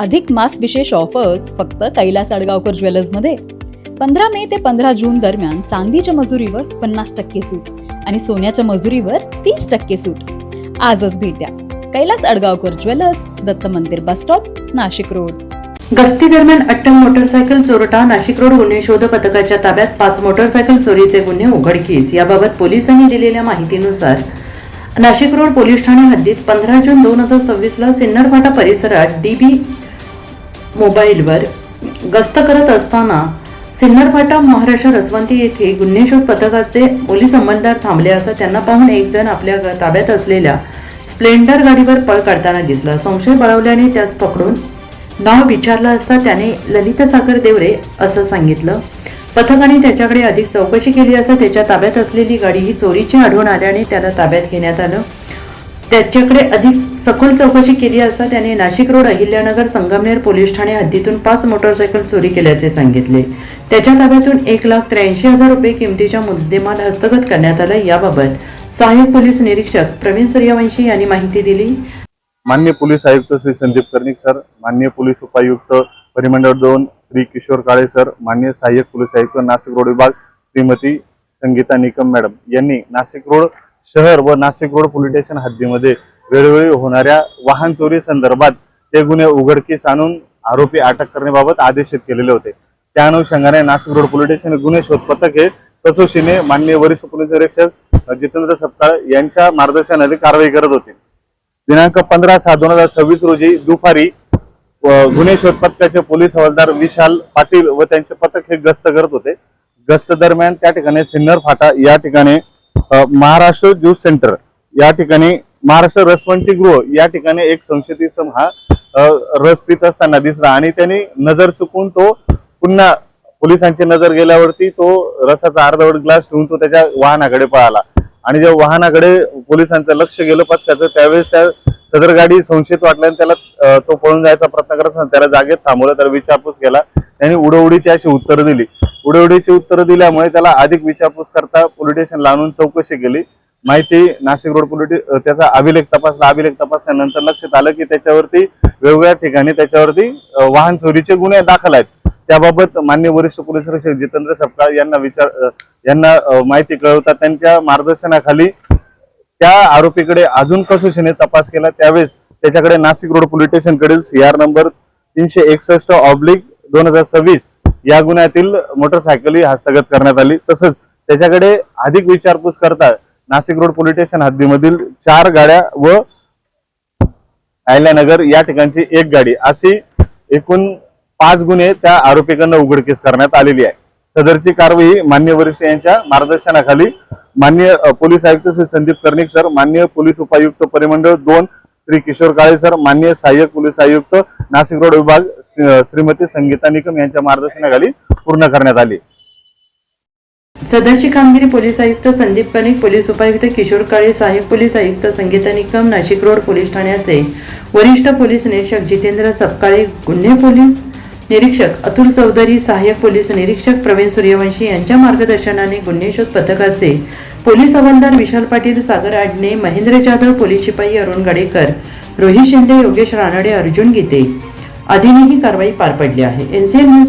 अधिक मास विशेष ऑफर्स फक्त कैलास अडगावकर ज्वेलर्समध्ये. 15 मे ते 15 जून दरम्यान चांदीच्या मजुरीवर 50% सूट आणि सोन्याच्या मजुरीवर 30% सूट. आजच भेट द्या कैलास अडगावकर ज्वेलर्स, दत्त मंदिर बस स्टॉप, नाशिक रोड. गस्ती दरम्यान अट्टल मोटरसायकल चोरटा. नाशिक रोड गुन्हे शोध पथकाच्या ताब्यात 5 मोटरसायकल चोरीचे गुन्हे उघडकीस. याबाबत पोलिसांनी दिलेल्या माहितीनुसार नाशिक रोड पोलीस ठाणे हद्दीत 15 जून 2026 ला सिन्नर फाटा परिसरात डीबी मोबाईलवर गस्त करत असताना सिन्नर फाटा महाराष्ट्र रसवंती येथे गुन्हे शोध पथकाचे पोलीस अंमलदार थांबले असता त्यांना पाहून एक जण आपल्या ताब्यात असलेल्या स्प्लेंडर गाडीवर पळ काढताना दिसला. संशय बळावल्याने त्यास पकडून नाव विचारलं असता त्याने ललित सागर देवरे असं सांगितलं. पथकाने त्याच्याकडे अधिक चौकशी केली असता त्याच्या ताब्यात असलेली गाडी ही चोरीची आढळून आल्याने त्याला ताब्यात घेण्यात आलं. त्याच्याकडे अधिक सखोल चौकशी केली असता त्याने नाशिक रोड अहिल्यानगर संगमनेर पोलीस ठाणे हद्दीतून 5 मोटरसायकल चोरी केल्याचे सांगितले. त्याच्या ताब्यातून 1,83,000 रुपये किमतीच्या मुद्देमाल हस्तगत करण्यात आला. याबाबत सहाय्यक पोलीस निरीक्षक प्रवीण सूर्यवंशी यांनी माहिती दिली. माननीय पोलीस आयुक्त श्री संदीप कर्णिक सर, माननीय पोलीस उपायुक्त परिमंडळ 2 श्री किशोर काळे सर, माननीय सहाय्यक पोलीस आयुक्त नाशिक रोड विभाग श्रीमती संगीता निकम मॅडम यांनी नाशिक रोड शहर व नाशिक रोड पोलीस स्टेशन हद्दीमध्ये वेळोवेळी होणाऱ्या वाहन चोरी संदर्भात ते गुन्हे उघडकीस आणून आरोपी अटक करण्याबाबत आदेशित केलेले होते. त्या अनुषंगाने नाशिक रोड पोलीस स्टेशन गुन्हे शोध पथक हे कसोशीने माननीय वरिष्ठ पोलीस निरीक्षक जितेंद्र सपकाळ यांच्या मार्गदर्शनाखाली कारवाई करत होते. दिनांक 15/6/2026 रोजी दुपारी गुन्हे शोध पथकाचे पोलीस हवालदार विशाल पाटील व त्यांचे पथक हे गस्त करत होते. गस्त दरम्यान त्या ठिकाणी सिन्नर फाटा या ठिकाणी महाराष्ट्र ज्यूस सेंटर या ठिकाणी महाराष्ट्र रसवंती गृह या ठिकाणी एक संशयित इसम हा रस पित असताना दिसला आणि त्यांनी नजर चुकून तो पुन्हा पोलिसांची नजर गेल्यावरती तो रसाचा अर्धवट ग्लास ठेवून तो त्याच्या वाहनाकडे पळाला आणि जेव्हा वाहनाकडे पोलिसांचं लक्ष गेलं पथकाचं त्यावेळेस त्या सदर गाडी संशयित वाटल्याने त्याला तो पळून जायचा प्रयत्न करत असताना त्याला जागेत थांबवलं. त्याला विचारपूस केला. त्यांनी उडवडीची अशी उत्तरं दिली. उडवडीची उत्तरं दिल्यामुळे त्याला अधिक विचारपूस करता पोलीस स्टेशनला आणून चौकशी केली. माहिती नाशिक रोड पोलीस त्याचा अभिलेख तपासला. अभिलेख तपासल्यानंतर लक्षात आलं की त्याच्यावरती वेगवेगळ्या ठिकाणी त्याच्यावरती वाहन चोरीचे गुन्हे दाखल आहेत. त्याबाबत माननीय वरिष्ठ पोलीस निरीक्षक जितेंद्र सपकाळ यांना माहिती कळवतात त्यांच्या मार्गदर्शनाखाली त्या आरोपीकडे अजून कसोशीने तपास केला. त्यावेळेस त्याच्याकडे नाशिक रोड पोलीस स्टेशन कडील CR नंबर 361/2026 या गुन्ह्यातील मोटरसायकल ही हस्तगत करण्यात आली. तसंच त्याच्याकडे अधिक विचारपूस करता नाशिक रोड पोलीस स्टेशन हद्दीमधील 4 गाड्या व अहिल्यानगर या ठिकाणची 1 गाडी अशी एकूण 5 गुन्हे त्या आरोपीकडनं उघडकीस करण्यात आलेली आहे. सदरची कारवाई माननीय वरिष्ठ यांच्या मार्गदर्शनाखाली माननीय पोलीस आयुक्त श्री संदीप कर्णिक सर, माननीय पोलीस उपायुक्त परिमंडळ 2 श्री किशोर काळे सर, माननीय सहाय्यक पोलीस आयुक्त नाशिक रोड विभाग श्रीमती संगीता निकम यांच्या मार्गदर्शनाखाली पूर्ण करण्यात आली. सदरची कामगिरी पोलीस आयुक्त संदीप कर्णिक, पोलीस उपायुक्त किशोर काळे, सहाय्यक पोलीस आयुक्त संगीता निकम, नाशिक रोड पोलीस ठाण्याचे वरिष्ठ पोलीस निरीक्षक जितेंद्र सपकाळे, गुन्हे पोलीस निरीक्षक अतुल चौधरी, सहाय्यक पोलीस निरीक्षक प्रवीण सूर्यवंशी यांच्या मार्गदर्शनाने गुन्हे शोध पथकाचे पोलीस हवालदार विशाल पाटील, सागर आडणे, महेंद्र जाधव, पोलीस शिपाई अरुण गडेकर, रोहित शिंदे, योगेश रानडे, अर्जुन गीते आदींनी ही कारवाई पार पडली आहे. NCL news